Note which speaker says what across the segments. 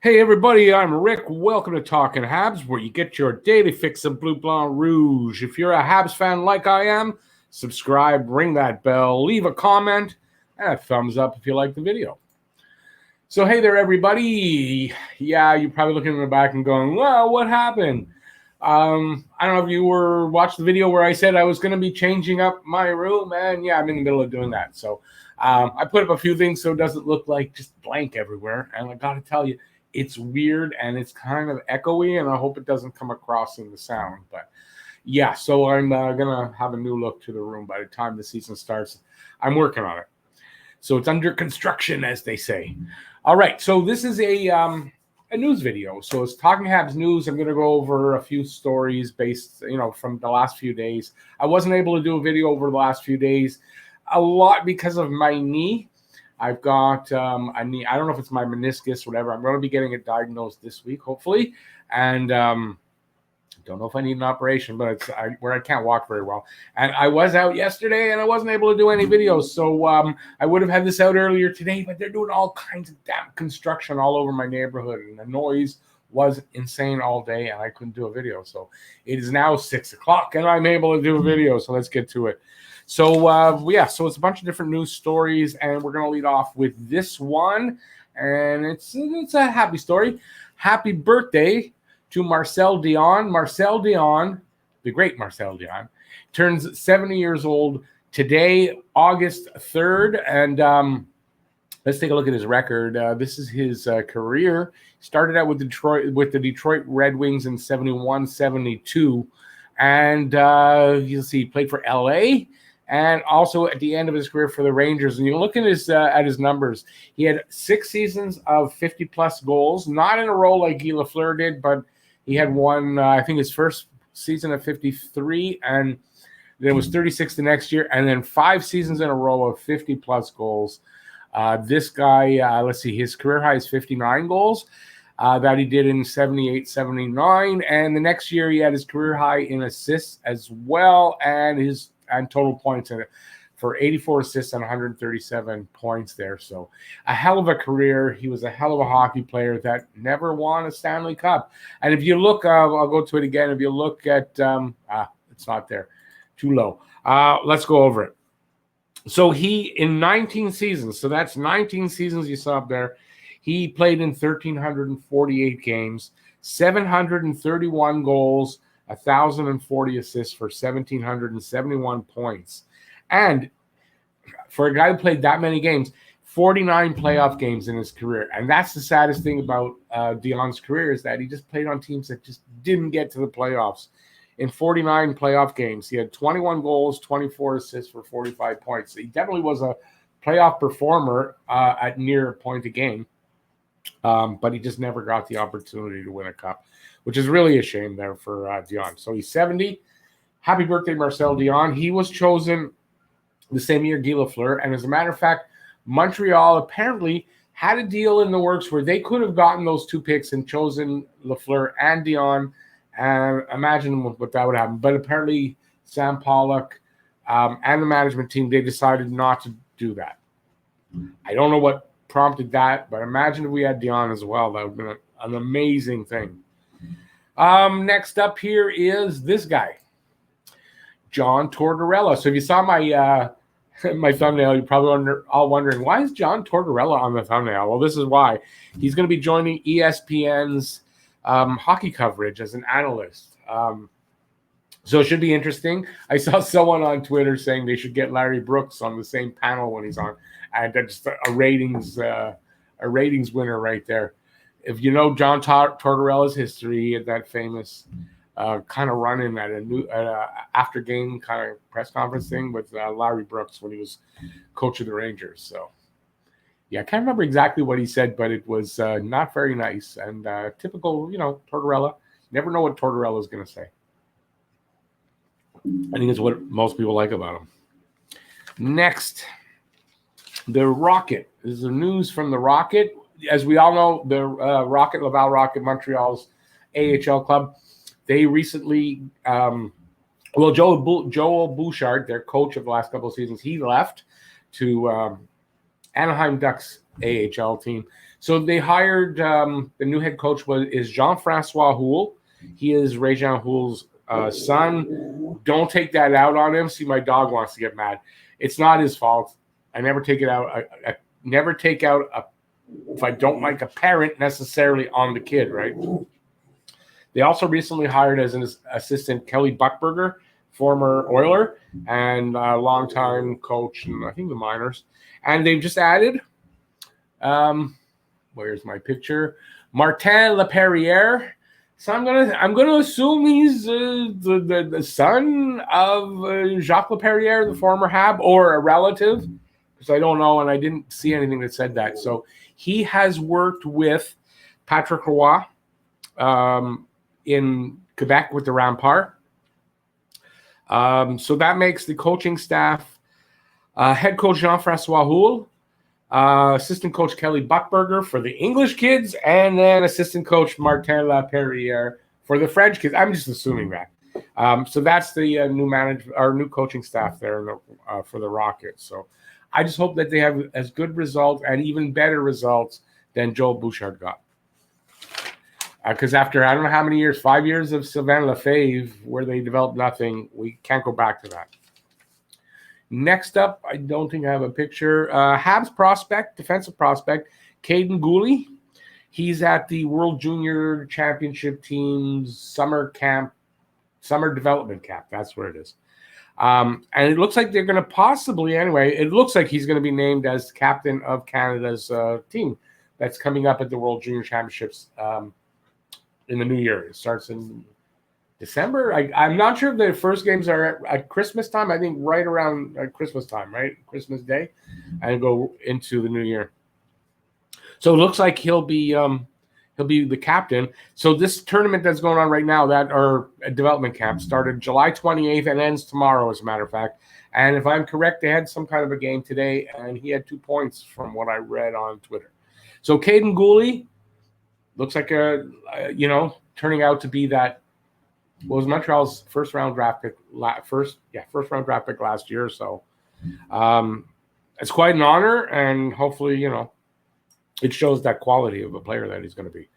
Speaker 1: Hey everybody, I'm Rick. Welcome to Talking Habs, where you get your daily fix of Bleu Blanc Rouge. If you're a Habs fan like I am, subscribe, ring that bell, leave a comment, and a thumbs up if you like the video. So hey there everybody. Yeah, you're probably looking in the back and going, well, what happened? I don't know if you watched the video where I said I was going to be changing up my room, and yeah, I'm in the middle of doing that. So I put up a few things so it doesn't look like just blank everywhere, and I got to tell you, it's weird and it's kind of echoey, and I hope it doesn't come across in the sound. But yeah, so I'm going to have a new look to the room by the time the season starts. I'm working on it. So it's under construction, as they say. All right, so this is a news video. So it's Talking Habs News. I'm going to go over a few stories based, from the last few days. I wasn't able to do a video over the last few days, a lot because of my knee. I've got a knee. I don't know if it's my meniscus, whatever. I'm going to be getting it diagnosed this week, hopefully. And don't know if I need an operation, but it's where I can't walk very well. And I was out yesterday, and I wasn't able to do any videos. So I would have had this out earlier today, but they're doing all kinds of damn construction all over my neighborhood, and the noise was insane all day, and I couldn't do a video. So it is now 6 o'clock, and I'm able to do a video. So let's get to it. So, so it's a bunch of different news stories, and we're going to lead off with this one, and it's a happy story. Happy birthday to Marcel Dion. Marcel Dion, the great Marcel Dion, turns 70 years old today, August 3rd, and let's take a look at his record. This is his career. Started out with the Detroit Red Wings in 71-72, and you'll see he played for LA. And also at the end of his career for the Rangers. And you look at his numbers. He had 6 seasons of 50-plus goals, not in a row like Guhle did, but he had one, I think his first season of 53, and then it was 36 the next year, and then 5 seasons in a row of 50-plus goals. This guy, let's see, his career high is 59 goals that he did in 78-79, and the next year he had his career high in assists as well, and total points in it for 84 assists and 137 points there. So a hell of a career. He was a hell of a hockey player that never won a Stanley Cup. And if you look, I'll go to it again. If you look at, it's not there, too low. Let's go over it. So he, in 19 seasons, so that's 19 seasons you saw up there, he played in 1,348 games, 731 goals, 1,040 assists for 1,771 points. And for a guy who played that many games, 49 playoff games in his career. And that's the saddest thing about Dion's career, is that he just played on teams that just didn't get to the playoffs. In 49 playoff games, he had 21 goals, 24 assists for 45 points. He definitely was a playoff performer at near a point a game. But he just never got the opportunity to win a cup, which is really a shame there for Dion. So he's 70. Happy birthday, Marcel Dion. He was chosen the same year Guhle, and as a matter of fact, Montreal apparently had a deal in the works where they could have gotten those 2 picks and chosen Lafleur and Dion, and imagine what that would happen. But apparently Sam Pollock and the management team, they decided not to do that. I don't know what prompted that, but imagine if we had Dion as well. That would have been an amazing thing. Next up here is this guy, John Tortorella. So if you saw my my thumbnail, you're probably all wondering, why is John Tortorella on the thumbnail? Well, this is why. He's going to be joining ESPN's hockey coverage as an analyst. So it should be interesting. I saw someone on Twitter saying they should get Larry Brooks on the same panel when he's on, and that's a ratings winner right there. If you know John Tortorella's history, he had that famous kind of run-in at a after-game kind of press conference thing with Larry Brooks when he was coach of the Rangers. So, yeah, I can't remember exactly what he said, but it was not very nice. And typical, Tortorella. Never know what Tortorella is going to say. I think it's what most people like about him. Next, the Rocket. This is the news from the Rocket. As we all know, the Rocket, Laval Rocket, Montreal's AHL club, they recently, Joel Bouchard, their coach of the last couple of seasons, he left to Anaheim Ducks AHL team. So they hired the new head coach is Jean-Francois Houle. He is Réjean Houle's son. Don't take that out on him. See, my dog wants to get mad. It's not his fault. I never take it out. I never take out if I don't like a parent necessarily on the kid, right? They also recently hired as an assistant Kelly Buchberger, former Oiler and longtime coach in, I think, the minors. And they've just added, where's my picture? Martin Laperriere. So I'm gonna assume he's the son of Jacques Laperriere, the former Hab, or a relative, because I don't know, and I didn't see anything that said that. So he has worked with Patrick Roy in Quebec with the Rampart. So that makes the coaching staff head coach Jean-Francois Houle, assistant coach Kelly Buchberger for the English kids, and then assistant coach Martin Laperriere for the French kids. I'm just assuming that. So that's the new coaching staff there for the Rockets. So I just hope that they have as good results and even better results than Joel Bouchard got. Because after I don't know how many years, 5 years of Sylvain Lefebvre, where they developed nothing, we can't go back to that. Next up, I don't think I have a picture. Habs prospect, defensive prospect, Caden Guhle. He's at the World Junior Championship team's summer development camp. That's where it is. And it looks like they're going to possibly, anyway, it looks like he's going to be named as captain of Canada's team that's coming up at the World Junior Championships in the new year. It starts in December. I'm not sure if the first games are at Christmas time. I think right around Christmas time, right? Christmas Day, and go into the new year. So it looks like he'll be the captain. So this tournament that's going on right now, that our development camp, started July 28th and ends tomorrow, as a matter of fact. And if I'm correct, they had some kind of a game today, and he had 2 points from what I read on Twitter. So Caden Guhle looks like turning out to be that was Montreal's first round draft pick last year. So it's quite an honor, and hopefully, it shows that quality of a player that he's going to be.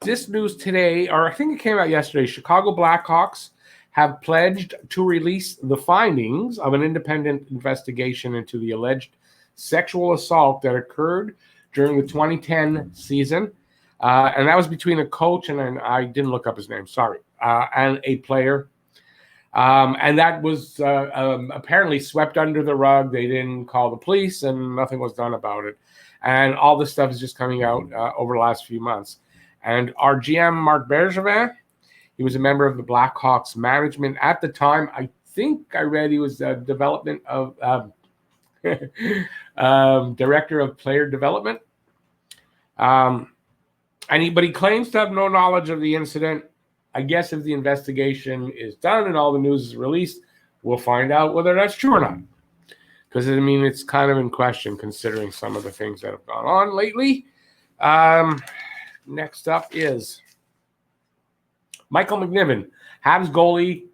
Speaker 1: This news today, or I think it came out yesterday, Chicago Blackhawks have pledged to release the findings of an independent investigation into the alleged sexual assault that occurred during the 2010 season. And that was between a coach and I didn't look up his name, sorry, and a player. And that was apparently swept under the rug. They didn't call the police, and nothing was done about it. And all this stuff is just coming out over the last few months. And our GM, Marc Bergevin, he was a member of the Blackhawks management at the time. I think I read he was the development of director of player development. But he claims to have no knowledge of the incident. I guess if the investigation is done and all the news is released, we'll find out whether that's true or not. Because, it's kind of in question considering some of the things that have gone on lately. Next up is Michael McNiven, Habs goalie,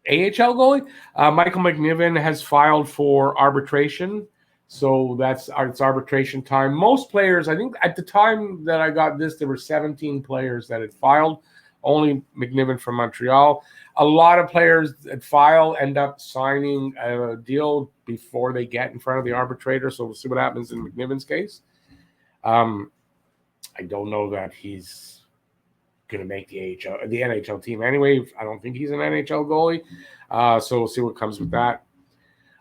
Speaker 1: AHL goalie. Michael McNiven has filed for arbitration. So it's arbitration time. Most players, I think at the time that I got this, there were 17 players that had filed, only McNiven from Montreal. A lot of players that file end up signing a deal before they get in front of the arbitrator. So we'll see what happens in McNiven's case. I don't know that he's going to make the NHL team anyway. I don't think he's an NHL goalie. So we'll see what comes with that.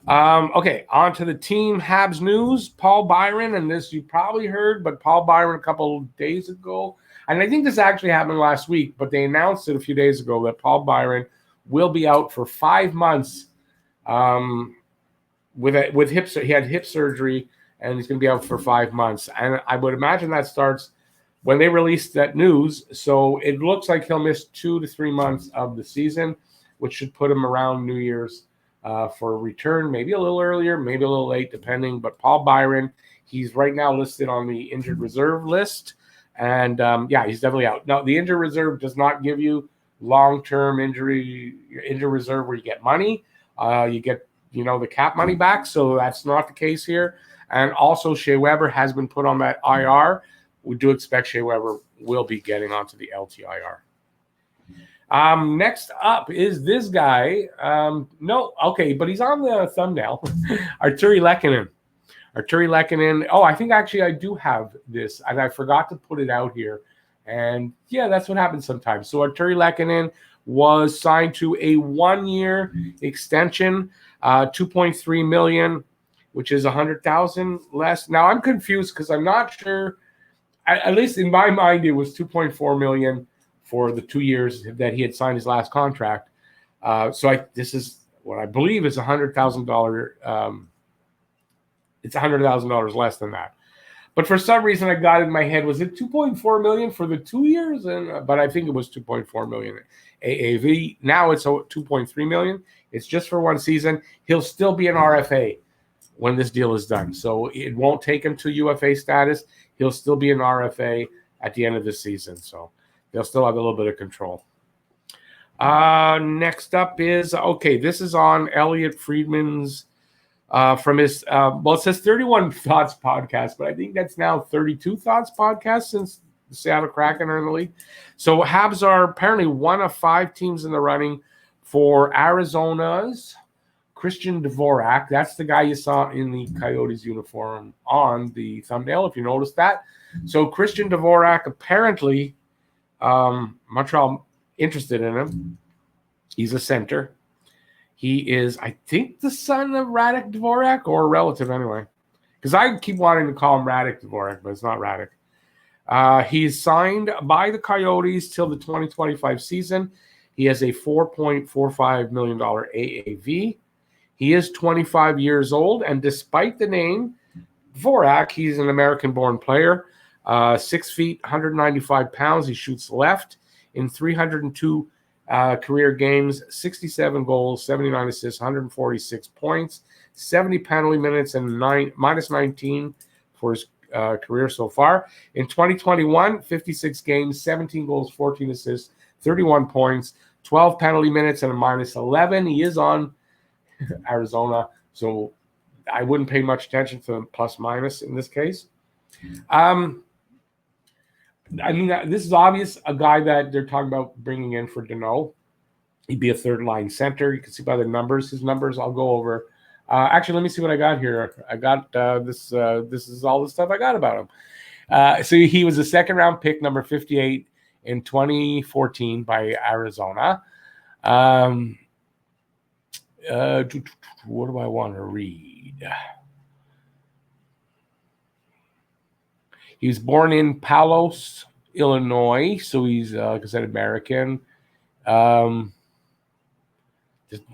Speaker 1: Okay, on to the team Habs news. Paul Byron, and this you probably heard, but Paul Byron a couple of days ago, and I think this actually happened last week, but they announced it a few days ago that Paul Byron will be out for 5 months with hip. He had hip surgery, and he's going to be out for 5 months. And I would imagine that starts when they released that news. So it looks like he'll miss 2 to 3 months of the season, which should put him around New Year's for a return, maybe a little earlier, maybe a little late, depending. But Paul Byron, he's right now listed on the injured reserve list. And, he's definitely out. Now, the injured reserve does not give you long-term injury reserve where you get money. You get, the cap money back. So that's not the case here. And also, Shea Weber has been put on that IR. We do expect Shea Weber will be getting onto the LTIR. Next up is this guy. But he's on the thumbnail. Artturi Lehkonen. Oh, I think actually I do have this, and I forgot to put it out here. And yeah, that's what happens sometimes. So Artturi Lehkonen was signed to a 1-year extension, $2.3 million, which is $100,000 less. Now I'm confused because I'm not sure. At least in my mind, it was $2.4 million for the 2 years that he had signed his last contract. This is what I believe is $100,000. It's $100,000 less than that. But for some reason, I got in my head, was it $2.4 million for the 2 years? But I think it was $2.4 million AAV. Now it's $2.3 million. It's just for 1 season. He'll still be an RFA when this deal is done. So it won't take him to UFA status. He'll still be an RFA at the end of the season. So they'll still have a little bit of control. Next up is, this is on Elliot Friedman's, from his, it says 31 Thoughts podcast, but I think that's now 32 Thoughts podcast since the Seattle Kraken are in the league. So Habs are apparently one of 5 teams in the running for Arizona's Christian Dvorak. That's the guy you saw in the Coyotes uniform on the thumbnail, if you noticed that. So Christian Dvorak, apparently, Montreal interested in him. He's a center. He is, I think, the son of Radek Dvorak, or a relative anyway. Because I keep wanting to call him Radek Dvorak, but it's not Radek. He's signed by the Coyotes till the 2025 season. He has a $4.45 million AAV. He is 25 years old, and despite the name Dvorak, he's an American-born player. 6 feet, 195 pounds. He shoots left in 302 career games, 67 goals, 79 assists, 146 points, 70 penalty minutes, and minus 19 for his career so far. In 2021, 56 games, 17 goals, 14 assists, 31 points, 12 penalty minutes, and a minus 11. He is on Arizona, so I wouldn't pay much attention to the plus minus in this case. This is obvious, a guy that they're talking about bringing in for Dion. He'd be a third-line center. You can see by the numbers. His numbers I'll go over. Actually, let me see what I got here. I got this. This is all the stuff I got about him. So he was a second-round pick, number 58 in 2014 by Arizona. What do I want to read? He was born in Palos, Illinois, so he's, like I said, American. There's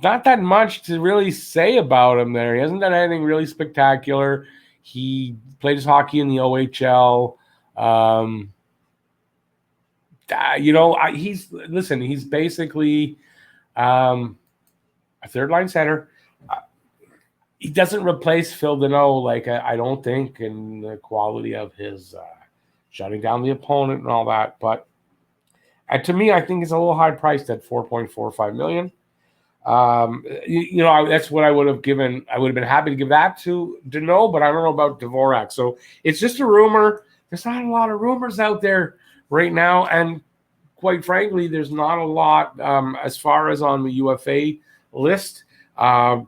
Speaker 1: not that much to really say about him there. He hasn't done anything really spectacular. He played his hockey in the OHL. He's basically a third-line center. He doesn't replace Phil Deneau, I don't think, in the quality of his shutting down the opponent and all that. But to me, I think it's a little high priced at $4.45 million. That's what I would have given. I would have been happy to give that to Deneau, but I don't know about Dvorak. So it's just a rumor. There's not a lot of rumors out there right now, and quite frankly, there's not a lot as far as on the UFA list. I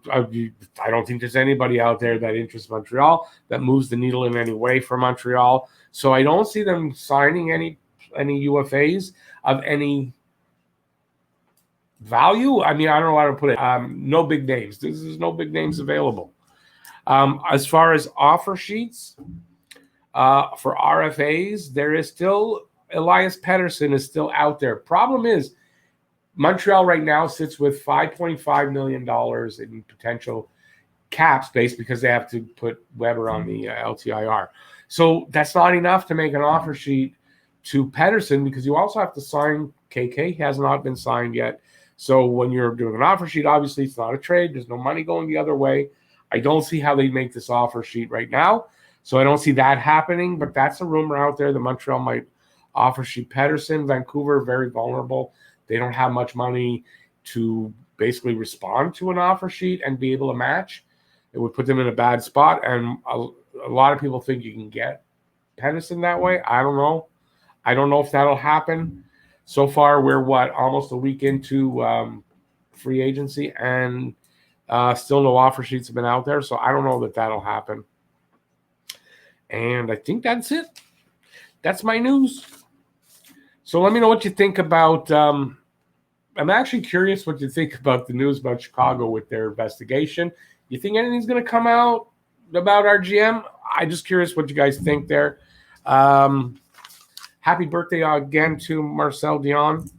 Speaker 1: don't think there's anybody out there that interests Montreal, that moves the needle in any way for Montreal. So I don't see them signing any UFAs of any value. I don't know how to put it. No big names. There's no big names available. As far as offer sheets for RFAs, there is still Elias Pettersson is still out there. Problem is, Montreal right now sits with $5.5 million in potential cap space because they have to put Weber on the LTIR. So that's not enough to make an offer sheet to Pettersson because you also have to sign KK. He has not been signed yet. So when you're doing an offer sheet, obviously it's not a trade. There's no money going the other way. I don't see how they make this offer sheet right now. So I don't see that happening, but that's a rumor out there that Montreal might offer sheet Pettersson. Vancouver, very vulnerable. They don't have much money to basically respond to an offer sheet and be able to match. It would put them in a bad spot. And A lot of people think you can get Pedersen that way. I don't know. I don't know if that'll happen. So far, we're almost a week into free agency, and still no offer sheets have been out there. So I don't know that that'll happen. And I think that's it. That's my news. So let me know what you think about. I'm actually curious what you think about the news about Chicago with their investigation. You think anything's going to come out about our GM? I'm just curious what you guys think there. Happy birthday again to Marcel, Dion.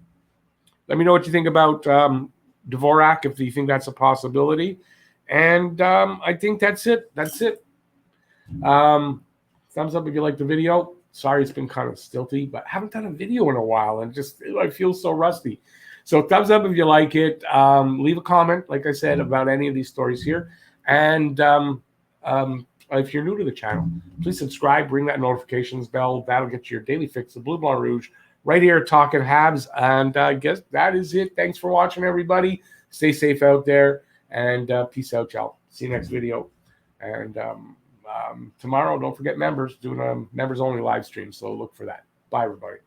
Speaker 1: Let me know what you think about Dvorak, if you think that's a possibility. And I think that's it. That's it. Thumbs up if you like the video. Sorry, it's been kind of stilty, but I haven't done a video in a while, and I feel so rusty. So thumbs up if you like it. Leave a comment, like I said, about any of these stories here. And if you're new to the channel, please subscribe, ring that notifications bell. That'll get you your daily fix of Blue Blanc Rouge right here talking Habs. And I guess that is it. Thanks for watching, everybody. Stay safe out there, and peace out, y'all. See you next video. And tomorrow, don't forget members, doing a members-only live stream, so look for that. Bye, everybody.